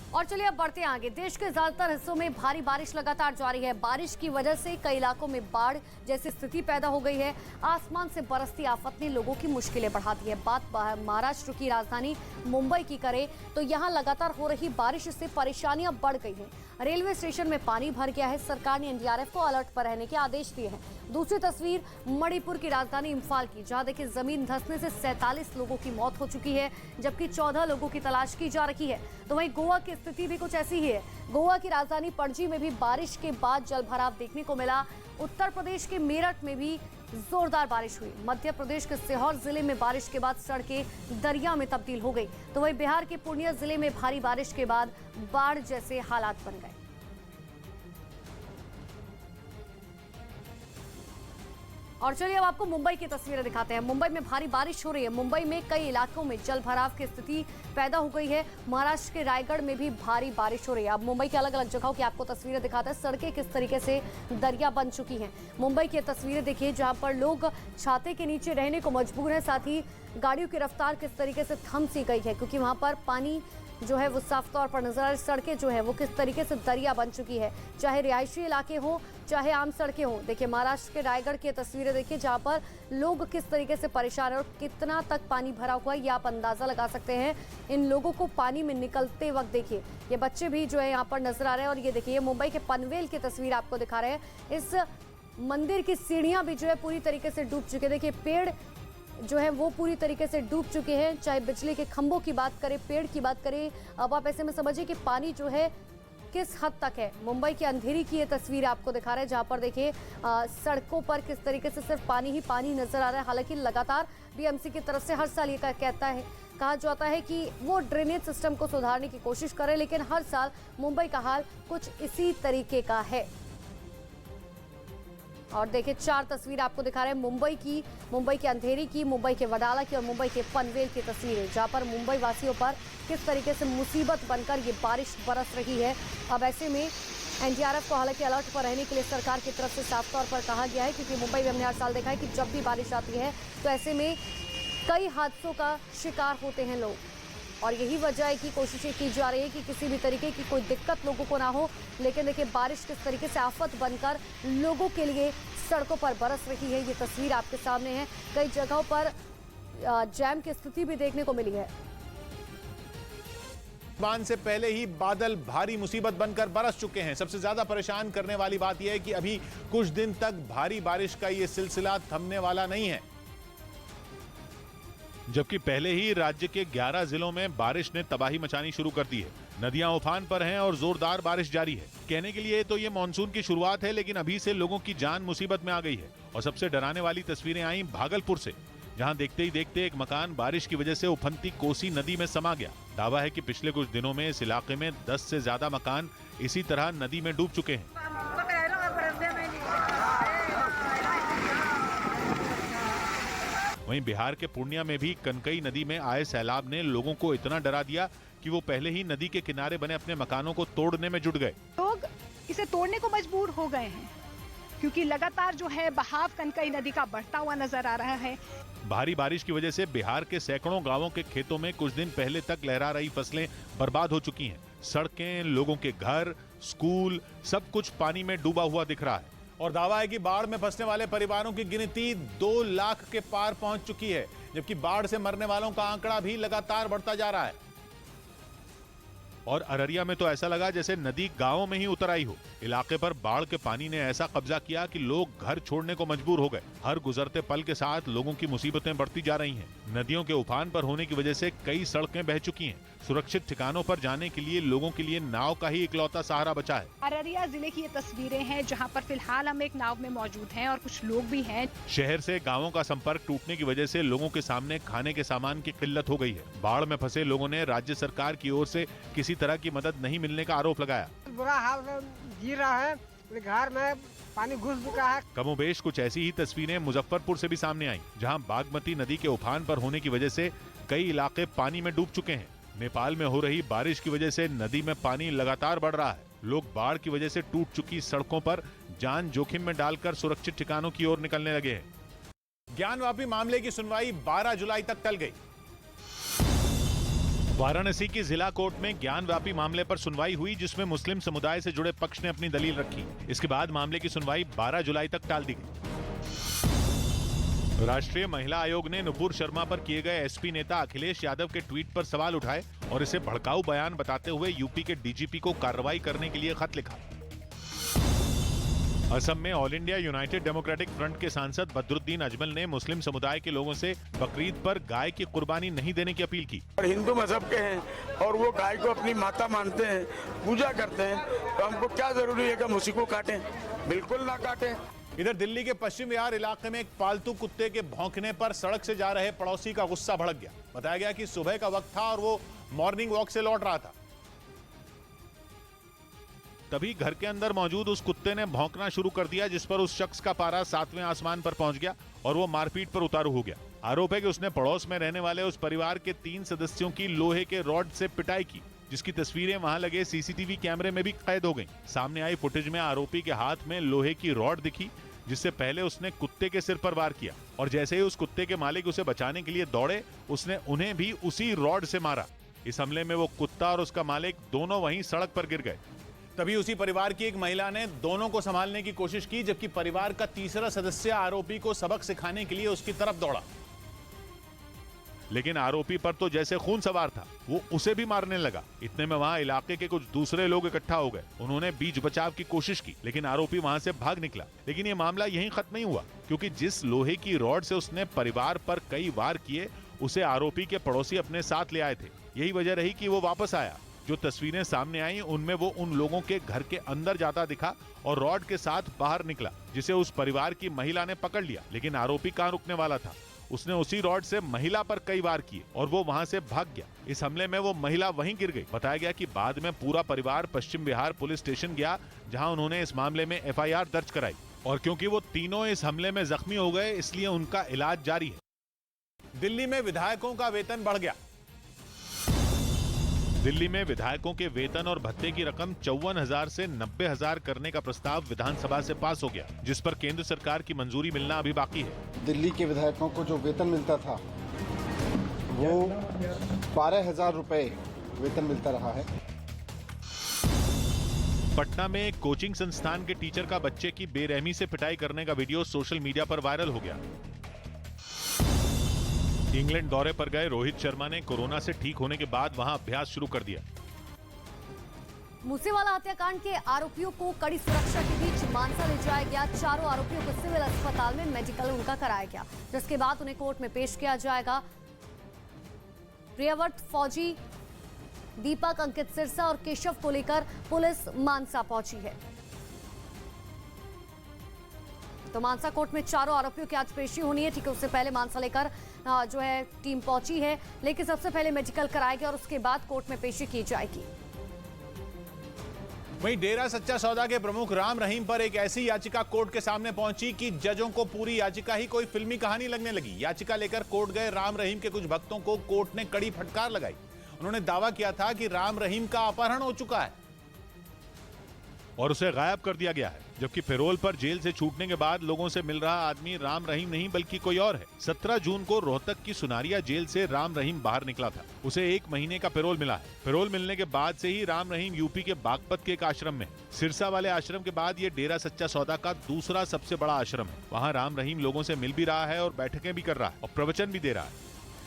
और चलिए अब बढ़ते हैं आगे। देश के ज्यादातर हिस्सों में भारी बारिश लगातार जारी है। बारिश की वजह से कई इलाकों में बाढ़ जैसी स्थिति पैदा हो गई है। आसमान से बरसती आफत ने लोगों की मुश्किलें बढ़ा दी है। बात महाराष्ट्र की राजधानी मुंबई की करें तो यहाँ लगातार हो रही बारिश से परेशानियां बढ़ गई हैं। रेलवे स्टेशन में पानी भर गया है। सरकार ने एनडीआरएफ को अलर्ट पर रहने के आदेश दिए हैं। दूसरी तस्वीर मणिपुर की राजधानी इम्फाल की, जहां देखिए जमीन धंसने से 47 लोगों की मौत हो चुकी है, जबकि 14 लोगों की तलाश की जा रही है। तो वहीं गोवा की स्थिति भी कुछ ऐसी ही है। गोवा की राजधानी पणजी में भी बारिश के बाद जलभराव देखने को मिला। उत्तर प्रदेश के मेरठ में भी जोरदार बारिश हुई। मध्य प्रदेश के सीहोर जिले में बारिश के बाद सड़कें दरिया में तब्दील हो गई। तो वहीं बिहार के पूर्णिया जिले में भारी बारिश के बाद बाढ़ जैसे हालात बन गए। और चलिए अब आपको मुंबई की तस्वीरें दिखाते हैं। मुंबई में भारी बारिश हो रही है। मुंबई में कई इलाकों में जल भराव की स्थिति पैदा हो गई है। महाराष्ट्र के रायगढ़ में भी भारी बारिश हो रही है। अब मुंबई के अलग अलग जगहों की आपको तस्वीरें दिखाते हैं। सड़कें किस तरीके से दरिया बन चुकी हैं। मुंबई की तस्वीरें देखिए, जहां पर लोग छाते के नीचे रहने को मजबूर हैं। साथ ही गाड़ियों की रफ्तार किस तरीके से थम सी गई है, क्योंकि वहां पर पानी जो है वो साफ तौर पर नजर आ रही। सड़कें जो है वो किस तरीके से दरिया बन चुकी है, चाहे रिहायशी इलाके हो चाहे आम सड़कें हो। देखिए महाराष्ट्र के रायगढ़ की तस्वीरें देखिए, जहां पर लोग किस तरीके से परेशान है और कितना तक पानी भरा हुआ है, ये आप अंदाजा लगा सकते हैं। इन लोगों को पानी में निकलते वक्त देखिए, ये बच्चे भी जो है यहाँ पर नजर आ रहे हैं। और ये देखिए, ये मुंबई के पनवेल की तस्वीर आपको दिखा रहे हैं। इस मंदिर की सीढ़ियां भी जो है पूरी तरीके से डूब चुके हैं। देखिए पेड़ जो है वो पूरी तरीके से डूब चुके हैं। चाहे बिजली के खंभों की बात करें, पेड़ की बात करें, अब आप ऐसे में समझिए कि पानी जो है किस हद तक है। मुंबई के अंधेरी की ये तस्वीर आपको दिखा रहे हैं, जहां पर देखिए सड़कों पर किस तरीके से सिर्फ पानी ही पानी नजर आ रहा है। हालांकि लगातार बीएमसी की तरफ से हर साल ये कहा जाता है कि वो ड्रेनेज सिस्टम को सुधारने की कोशिश करे, लेकिन हर साल मुंबई का हाल कुछ इसी तरीके का है। और देखिए 4 तस्वीर आपको दिखा रहे हैं मुंबई की, मुंबई के अंधेरी की, मुंबई के वडाला की और मुंबई के पनवेल की तस्वीरें, जहां पर मुंबई वासियों पर किस तरीके से मुसीबत बनकर ये बारिश बरस रही है। अब ऐसे में एनडीआरएफ को हालांकि अलर्ट पर रहने के लिए सरकार की तरफ से साफ तौर पर कहा गया है, क्योंकि मुंबई में हमने हर साल देखा है कि जब भी बारिश आती है तो ऐसे में कई हादसों का शिकार होते हैं लोग। और यही वजह है कि कोशिशें की जा रही है कि किसी भी तरीके की कोई दिक्कत लोगों को ना हो। लेकिन देखिए बारिश किस तरीके से आफत बनकर लोगों के लिए सड़कों पर बरस रही है, ये तस्वीर आपके सामने है। कई जगहों पर जैम की स्थिति भी देखने को मिली है। तूफान से पहले ही बादल भारी मुसीबत बनकर बरस चुके हैं। सबसे ज्यादा परेशान करने वाली बात यह है कि अभी कुछ दिन तक भारी बारिश का ये सिलसिला थमने वाला नहीं है, जबकि पहले ही राज्य के 11 जिलों में बारिश ने तबाही मचानी शुरू कर दी है। नदियां उफान पर हैं और जोरदार बारिश जारी है। कहने के लिए तो ये मानसून की शुरुआत है, लेकिन अभी से लोगों की जान मुसीबत में आ गई है। और सबसे डराने वाली तस्वीरें आई भागलपुर से, जहां देखते ही देखते एक मकान बारिश की वजह से उफनती कोसी नदी में समा गया। दावा है कि पिछले कुछ दिनों में इस इलाके में 10 से ज्यादा मकान इसी तरह नदी में डूब चुके हैं। वहीं बिहार के पूर्णिया में भी कनकई नदी में आए सैलाब ने लोगों को इतना डरा दिया कि वो पहले ही नदी के किनारे बने अपने मकानों को तोड़ने में जुट गए। लोग इसे तोड़ने को मजबूर हो गए हैं, क्योंकि लगातार जो है बहाव कनकई नदी का बढ़ता हुआ नजर आ रहा है। भारी बारिश की वजह से बिहार के सैकड़ों गांवों के खेतों में कुछ दिन पहले तक लहरा रही फसलें बर्बाद हो चुकी हैं। सड़कें, लोगों के घर, स्कूल, सब कुछ पानी में डूबा हुआ दिख रहा है। और दावा है कि बाढ़ में फंसने वाले परिवारों की गिनती 2 लाख के पार पहुंच चुकी है, जबकि बाढ़ से मरने वालों का आंकड़ा भी लगातार बढ़ता जा रहा है। और अररिया में तो ऐसा लगा जैसे नदी गांवों में ही उतर आई हो। इलाके पर बाढ़ के पानी ने ऐसा कब्जा किया कि लोग घर छोड़ने को मजबूर हो गए। हर गुजरते पल के साथ लोगों की मुसीबतें बढ़ती जा रही हैं। नदियों के उफान पर होने की वजह से कई सड़कें बह चुकी हैं। सुरक्षित ठिकानों पर जाने के लिए लोगों के लिए नाव का ही इकलौता सहारा बचा है। अररिया जिले की ये तस्वीरें हैं, जहां पर फिलहाल हम एक नाव में मौजूद हैं और कुछ लोग भी हैं। शहर से गांवों का संपर्क टूटने की वजह से लोगों के सामने खाने के सामान की किल्लत हो गई है। बाढ़ में फंसे लोगों ने राज्य सरकार की ओर से किसी तरह की मदद नहीं मिलने का आरोप लगाया। बुरा हाल गिर रहा है, घर में पानी घुस चुका है। कमोबेश कुछ ऐसी ही तस्वीरें मुजफ्फरपुर से भी सामने आई, जहां बागमती नदी के उफान पर होने की वजह से कई इलाके पानी में डूब चुके हैं। नेपाल में हो रही बारिश की वजह से नदी में पानी लगातार बढ़ रहा है। लोग बाढ़ की वजह से टूट चुकी सड़कों पर जान जोखिम में डालकर सुरक्षित ठिकानों की ओर निकलने लगे हैं। ज्ञानवापी मामले की सुनवाई 12 जुलाई तक टल गई। वाराणसी की जिला कोर्ट में ज्ञानव्यापी मामले पर सुनवाई हुई, जिसमें मुस्लिम समुदाय से जुड़े पक्ष ने अपनी दलील रखी। इसके बाद मामले की सुनवाई 12 जुलाई तक टाल दी गई। राष्ट्रीय महिला आयोग ने नुपुर शर्मा पर किए गए एसपी नेता अखिलेश यादव के ट्वीट पर सवाल उठाए और इसे भड़काऊ बयान बताते हुए यूपी के डीजीपी को कार्रवाई करने के लिए खत लिखा। असम में all India United democratic front के सांसद बदरुद्दीन अजमल ने मुस्लिम समुदाय के लोगों से बकरीद पर गाय की कुर्बानी नहीं देने की अपील की। और हिंदू मजहब के हैं और वो गाय को अपनी माता मानते हैं, पूजा करते हैं, तो हमको क्या जरूरी है कि हम उसी को काटें? बिल्कुल ना काटें। इधर दिल्ली के पश्चिम विहार इलाके में एक पालतू कुत्ते के भौंकने पर सड़क से जा रहे पड़ोसी का गुस्सा भड़क गया। बताया गया कि सुबह का वक्त था और वो मॉर्निंग वॉक से लौट रहा था। तभी घर के अंदर मौजूद उस कुत्ते ने भौंकना शुरू कर दिया, जिस पर उस शख्स का पारा 7वें आसमान पर पहुंच गया और वो मारपीट पर उतारू हो गया। आरोप है कि उसने पड़ोस में रहने वाले उस परिवार के 3 सदस्यों की लोहे के रॉड से पिटाई की, जिसकी तस्वीरें वहां लगे सीसीटीवी कैमरे में भी कैद हो गईं। सामने आई फुटेज में आरोपी के हाथ में लोहे की रॉड दिखी, जिससे पहले उसने कुत्ते के सिर पर वार किया और जैसे ही उस कुत्ते के मालिक उसे बचाने के लिए दौड़े, उसने उन्हें भी उसी रॉड से मारा। इस हमले में वो कुत्ता और उसका मालिक दोनों वहीं सड़क पर गिर गए। तभी उसी परिवार की एक महिला ने दोनों को संभालने की कोशिश की, जबकि परिवार का तीसरा सदस्य आरोपी को सबक सिखाने के लिए उसकी तरफ दौड़ा, लेकिन आरोपी पर तो जैसे खून सवार था, वो उसे भी मारने लगा। इतने में वहां इलाके के कुछ दूसरे लोग इकट्ठा हो गए। उन्होंने बीच बचाव की कोशिश की, लेकिन आरोपी वहां से भाग निकला। लेकिन ये मामला यहीं खत्म नहीं हुआ, क्योंकि जिस लोहे की रॉड से उसने परिवार पर कई वार किए, उसे आरोपी के पड़ोसी अपने साथ ले आए थे। यही वजह रही कि वो वापस आया। जो तस्वीरें सामने आई, उनमें वो उन लोगों के घर के अंदर जाता दिखा और रॉड के साथ बाहर निकला, जिसे उस परिवार की महिला ने पकड़ लिया। लेकिन आरोपी कहां रुकने वाला था, उसने उसी रॉड से महिला पर कई वार किए और वो वहां से भाग गया। इस हमले में वो महिला वहीं गिर गई। बताया गया कि बाद में पूरा परिवार पश्चिम विहार पुलिस स्टेशन गया, जहां उन्होंने इस मामले में FIR दर्ज कराई और क्योंकि वो तीनों इस हमले में जख्मी हो गए, इसलिए उनका इलाज जारी है। दिल्ली में विधायकों का वेतन बढ़ गया। दिल्ली में विधायकों के वेतन और भत्ते की रकम 54,000 से 90,000 करने का प्रस्ताव विधानसभा से पास हो गया, जिस पर केंद्र सरकार की मंजूरी मिलना अभी बाकी है। दिल्ली के विधायकों को जो वेतन मिलता था वो 12,000 रुपए वेतन मिलता रहा है। पटना में एक कोचिंग संस्थान के टीचर का बच्चे की बेरहमी से पिटाई करने का वीडियो सोशल मीडिया पर वायरल हो गया। इंग्लैंड दौरे पर गए रोहित शर्मा ने कोरोना से ठीक होने के बाद वहां अभ्यास शुरू कर दिया। मूसेवाला हत्याकांड के आरोपियों को कड़ी सुरक्षा के बीच मानसा ले जाया गया। चारों आरोपियों को सिविल अस्पताल में मेडिकल उनका कराया गया, जिसके बाद उन्हें कोर्ट में पेश किया जाएगा। प्रियव्रत फौजी, दीपक, अंकित सिरसा और केशव को लेकर पुलिस मानसा पहुंची है। तो मानसा कोर्ट में चारों आरोपियों की आज पेशी होनी है। ठीक है, उससे पहले मानसा लेकर जो है टीम पहुंची है, लेकिन सबसे पहले मेडिकल कराएगी और उसके बाद कोर्ट में पेशी की जाएगी। वहीं डेरा सच्चा सौदा के प्रमुख राम रहीम पर एक ऐसी याचिका कोर्ट के सामने पहुंची कि जजों को पूरी याचिका ही कोई फिल्मी कहानी लगने लगी। याचिका लेकर कोर्ट गए राम रहीम के कुछ भक्तों को कोर्ट ने कड़ी फटकार लगाई। उन्होंने दावा किया था कि राम रहीम का अपहरण हो चुका है और उसे गायब कर दिया गया है, जबकि पैरोल पर जेल से छूटने के बाद लोगों से मिल रहा आदमी राम रहीम नहीं बल्कि कोई और है। 17 जून को रोहतक की सुनारिया जेल से राम रहीम बाहर निकला था। उसे 1 महीने का पैरोल मिला है। पैरोल मिलने के बाद से ही राम रहीम यूपी के बागपत के एक आश्रम में, सिरसा वाले आश्रम के बाद ये डेरा सच्चा सौदा का दूसरा सबसे बड़ा आश्रम है। वहाँ राम रहीम लोगों से मिल भी रहा है और बैठकें भी कर रहा है और प्रवचन भी दे रहा है।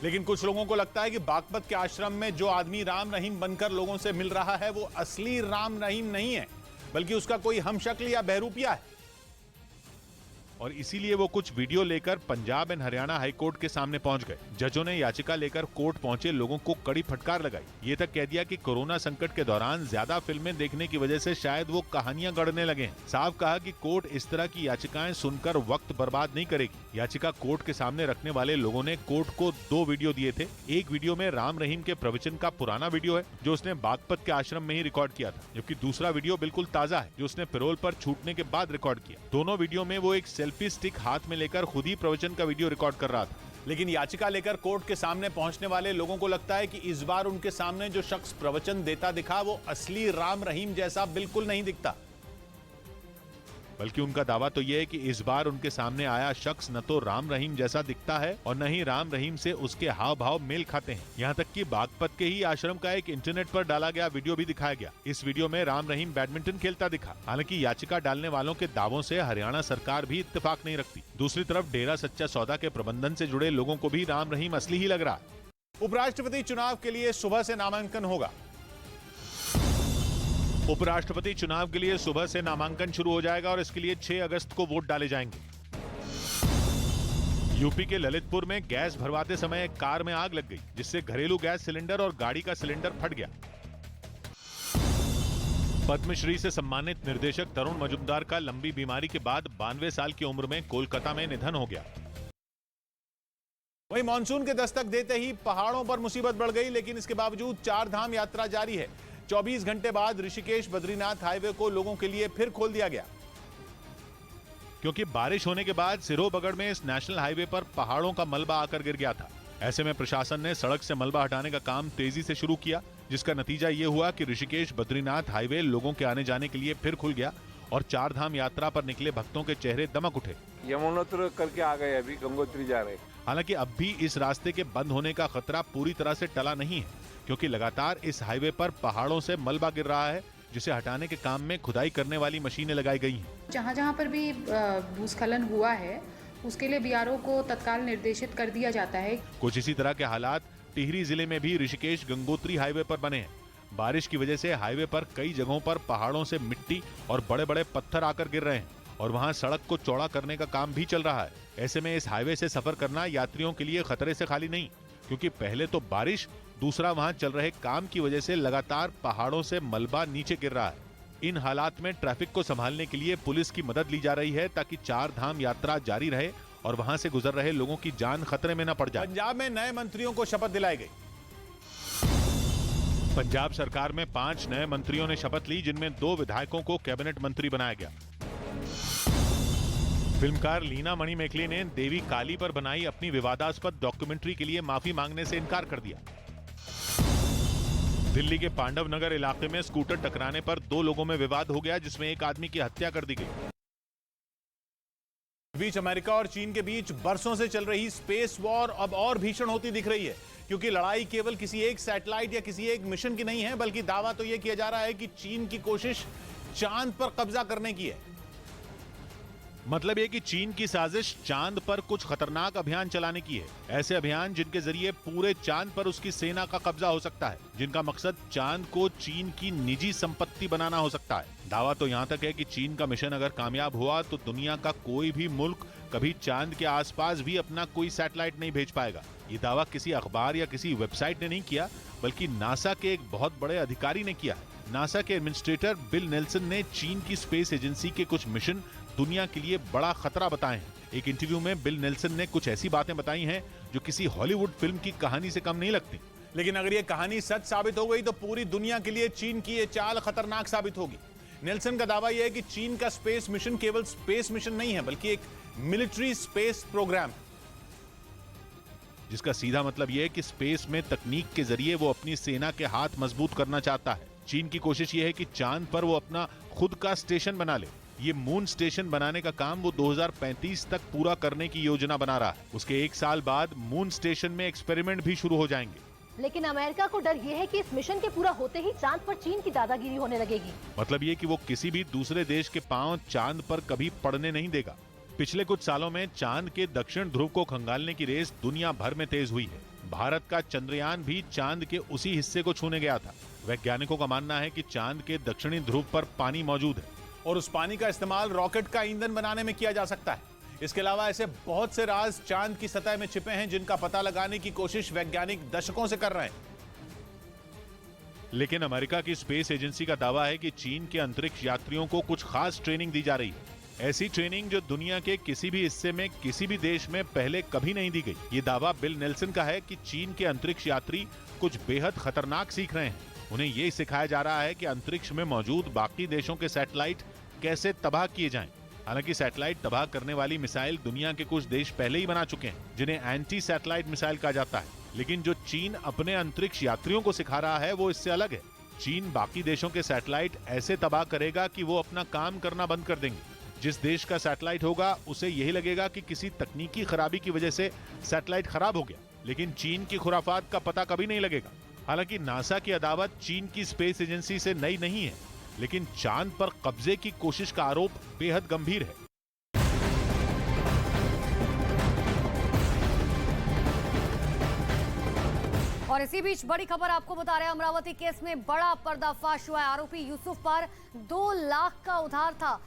लेकिन कुछ लोगों को लगता है कि बागपत के आश्रम में जो आदमी राम रहीम बनकर लोगों से मिल रहा है वो असली राम रहीम नहीं है, बल्कि उसका कोई हमशक्ल या बहरूपिया है। और इसीलिए वो कुछ वीडियो लेकर Punjab and Haryana high court के सामने पहुंच गए। जजों ने याचिका लेकर कोर्ट पहुंचे लोगों को कड़ी फटकार लगाई। ये तक कह दिया कि कोरोना संकट के दौरान ज्यादा फिल्में देखने की वजह से शायद वो कहानियां गढ़ने लगे हैं। साफ कहा कि कोर्ट इस तरह की याचिकाएं सुनकर वक्त बर्बाद नहीं करेगी। याचिका कोर्ट के सामने रखने वाले लोगों ने कोर्ट को 2 वीडियो दिए थे। एक वीडियो में राम रहीम के प्रवचन का पुराना वीडियो है जो उसने बागपत के आश्रम में ही रिकॉर्ड किया था, जबकि दूसरा वीडियो बिल्कुल ताजा है जो उसने पैरोल पर छूटने के बाद रिकॉर्ड किया। दोनों वीडियो में वो एक सेल्फी स्टिक हाथ में लेकर खुद ही प्रवचन का वीडियो रिकॉर्ड कर रहा था। लेकिन याचिका लेकर कोर्ट के सामने पहुंचने वाले लोगों को लगता है कि इस बार उनके सामने जो शख्स प्रवचन देता दिखा वो असली राम रहीम जैसा बिल्कुल नहीं दिखता। बल्कि उनका दावा तो यह है कि इस बार उनके सामने आया शख्स न तो राम रहीम जैसा दिखता है और न ही राम रहीम से उसके हाव भाव मेल खाते हैं। यहाँ तक कि बागपत के ही आश्रम का एक इंटरनेट पर डाला गया वीडियो भी दिखाया गया। इस वीडियो में राम रहीम बैडमिंटन खेलता दिखा। हालांकि याचिका डालने वालों के दावों से हरियाणा सरकार भी इत्तेफाक नहीं रखती। दूसरी तरफ डेरा सच्चा सौदा के प्रबंधन से जुड़े लोगों को भी राम रहीम असली ही लग रहा है। उपराष्ट्रपति चुनाव के लिए सुबह से नामांकन होगा। उपराष्ट्रपति चुनाव के लिए सुबह से नामांकन शुरू हो जाएगा और इसके लिए 6 अगस्त को वोट डाले जाएंगे। यूपी के ललितपुर में गैस भरवाते समय एक कार में आग लग गई, जिससे घरेलू गैस सिलेंडर और गाड़ी का सिलेंडर फट गया। पद्मश्री से सम्मानित निर्देशक तरुण मजुमदार का लंबी बीमारी के बाद 92 साल की उम्र में कोलकाता में निधन हो गया। वहीं मानसून के दस्तक देते ही पहाड़ों पर मुसीबत बढ़ गई, लेकिन इसके बावजूद 4 धाम यात्रा जारी है। 24 घंटे बाद ऋषिकेश बद्रीनाथ हाईवे को लोगों के लिए फिर खोल दिया गया। क्योंकि बारिश होने के बाद सिरोबगढ़ में इस नेशनल हाईवे पर पहाड़ों का मलबा आकर गिर गया था। ऐसे में प्रशासन ने सड़क से मलबा हटाने का काम तेजी से शुरू किया, जिसका नतीजा ये हुआ कि ऋषिकेश बद्रीनाथ हाईवे लोगों के आने जाने के लिए फिर खुल गया और 4 धाम यात्रा पर निकले भक्तों के चेहरे दमक उठे। यमुनोत्री करके आ गए, अभी गंगोत्री जा रहे। हालांकि अब भी इस रास्ते के बंद होने का खतरा पूरी तरह से टला नहीं है, क्योंकि लगातार इस हाईवे पर पहाड़ों से मलबा गिर रहा है, जिसे हटाने के काम में खुदाई करने वाली मशीनें लगाई गई हैं। जहाँ पर भी भूस्खलन हुआ है उसके लिए बीआरओ को तत्काल निर्देशित कर दिया जाता है। कुछ इसी तरह के हालात टिहरी जिले में भी ऋषिकेश गंगोत्री हाईवे पर बने हैं। बारिश की वजह से हाईवे पर कई जगहों पर पहाड़ों से मिट्टी और बड़े बड़े पत्थर आकर गिर रहे हैं और वहां सड़क को चौड़ा करने का काम भी चल रहा है। ऐसे में इस हाईवे से सफर करना यात्रियों के लिए खतरे से खाली नहीं, क्योंकि पहले तो बारिश, दूसरा वहां चल रहे काम की वजह से लगातार पहाड़ों से मलबा नीचे गिर रहा है। इन हालात में ट्रैफिक को संभालने के लिए पुलिस की मदद ली जा रही है, ताकि 4 धाम यात्रा जारी रहे और वहां से गुजर रहे लोगों की जान खतरे में न पड़ जाए। पंजाब में नए मंत्रियों को शपथ दिलाई गई। पंजाब सरकार में 5 नए मंत्रियों ने शपथ ली, जिनमें 2 विधायकों को कैबिनेट मंत्री बनाया गया। फिल्मकार लीना मणिमेखले ने देवी काली पर बनाई अपनी विवादास्पद डॉक्यूमेंट्री के लिए माफी मांगने से इनकार कर दिया। दिल्ली के पांडव नगर इलाके में स्कूटर टकराने पर 2 लोगों में विवाद हो गया, जिसमें एक आदमी की हत्या कर दी गई। बीच अमेरिका और चीन के बीच बरसों से चल रही स्पेस वॉर अब और भीषण होती दिख रही है, क्योंकि लड़ाई केवल किसी एक सैटेलाइट या किसी एक मिशन की नहीं है, बल्कि दावा तो यह किया जा रहा है कि चीन की कोशिश चांद पर कब्जा करने की है। मतलब ये कि चीन की साजिश चांद पर कुछ खतरनाक अभियान चलाने की है। ऐसे अभियान जिनके जरिए पूरे चांद पर उसकी सेना का कब्जा हो सकता है, जिनका मकसद चांद को चीन की निजी संपत्ति बनाना हो सकता है। दावा तो यहाँ तक है कि चीन का मिशन अगर कामयाब हुआ तो दुनिया का कोई भी मुल्क कभी चांद के आसपास भी अपना कोई सैटेलाइट नहीं भेज पाएगा। ये दावा किसी अखबार या किसी वेबसाइट ने नहीं किया, बल्कि नासा के एक बहुत बड़े अधिकारी ने किया है। नासा के एडमिनिस्ट्रेटर बिल नेल्सन ने चीन की स्पेस एजेंसी के कुछ मिशन दुनिया के लिए बड़ा खतरा बताए हैं। एक इंटरव्यू में बिल नेल्सन ने कुछ ऐसी बातें बताई हैं जो किसी हॉलीवुड फिल्म की कहानी से कम नहीं लगती। लेकिन अगर ये कहानी सच साबित हो गई तो पूरी दुनिया के लिए चीन की ये चाल खतरनाक साबित होगी। नेल्सन का दावा यह है कि चीन का स्पेस मिशन केवल स्पेस मिशन नहीं है, बल्कि एक मिलिट्री स्पेस प्रोग्राम, जिसका सीधा मतलब यह है कि स्पेस में तकनीक के जरिए वो अपनी सेना के हाथ मजबूत करना चाहता है। चीन की कोशिश ये है कि चांद पर वो अपना खुद का स्टेशन बना ले। ये मून स्टेशन बनाने का काम वो 2035 तक पूरा करने की योजना बना रहा है। उसके 1 साल बाद मून स्टेशन में एक्सपेरिमेंट भी शुरू हो जाएंगे। लेकिन अमेरिका को डर ये है कि इस मिशन के पूरा होते ही चांद पर चीन की दादागिरी होने लगेगी। मतलब ये कि वो किसी भी दूसरे देश के पांव चांद पर कभी पड़ने नहीं देगा। पिछले कुछ सालों में चांद के दक्षिण ध्रुव को खंगालने की रेस दुनिया भर में तेज हुई है। भारत का चंद्रयान भी चांद के उसी हिस्से को छूने गया था। वैज्ञानिकों का मानना है कि चांद के दक्षिणी ध्रुव पर पानी मौजूद है और उस पानी का इस्तेमाल रॉकेट का ईंधन बनाने में किया जा सकता है। इसके अलावा ऐसे बहुत से राज चांद की सतह में छिपे हैं, जिनका पता लगाने की कोशिश वैज्ञानिक दशकों से कर रहे हैं। लेकिन अमेरिका की स्पेस एजेंसी का दावा है कि चीन के अंतरिक्ष यात्रियों को कुछ खास ट्रेनिंग दी जा रही है। ऐसी ट्रेनिंग जो दुनिया के किसी भी हिस्से में किसी भी देश में पहले कभी नहीं दी गई। ये दावा बिल नेल्सन का है कि चीन के अंतरिक्ष यात्री कुछ बेहद खतरनाक सीख रहे हैं। उन्हें ये सिखाया जा रहा है कि अंतरिक्ष में मौजूद बाकी देशों के सैटेलाइट कैसे तबाह किए जाएं। हालांकि सैटेलाइट तबाह करने वाली मिसाइल दुनिया के कुछ देश पहले ही बना चुके हैं, जिन्हें एंटी सैटेलाइट मिसाइल कहा जाता है। लेकिन जो चीन अपने अंतरिक्ष यात्रियों को सिखा रहा है वो इससे अलग है। चीन बाकी देशों के सैटेलाइट ऐसे तबाह करेगा कि वो अपना काम करना बंद कर देंगे। जिस देश का सैटेलाइट होगा उसे यही लगेगा कि किसी तकनीकी खराबी की वजह से सैटेलाइट खराब हो गया, लेकिन चीन की खुराफात का पता कभी नहीं लगेगा। हालांकि नासा की अदावत चीन की स्पेस एजेंसी से नई नहीं है, लेकिन चांद पर कब्जे की कोशिश का आरोप बेहद गंभीर है। और इसी बीच बड़ी खबर आपको बता रहे हैं, अमरावती केस में बड़ा पर्दाफाश हुआ है। आरोपी यूसुफ पर 2 लाख का उधार था।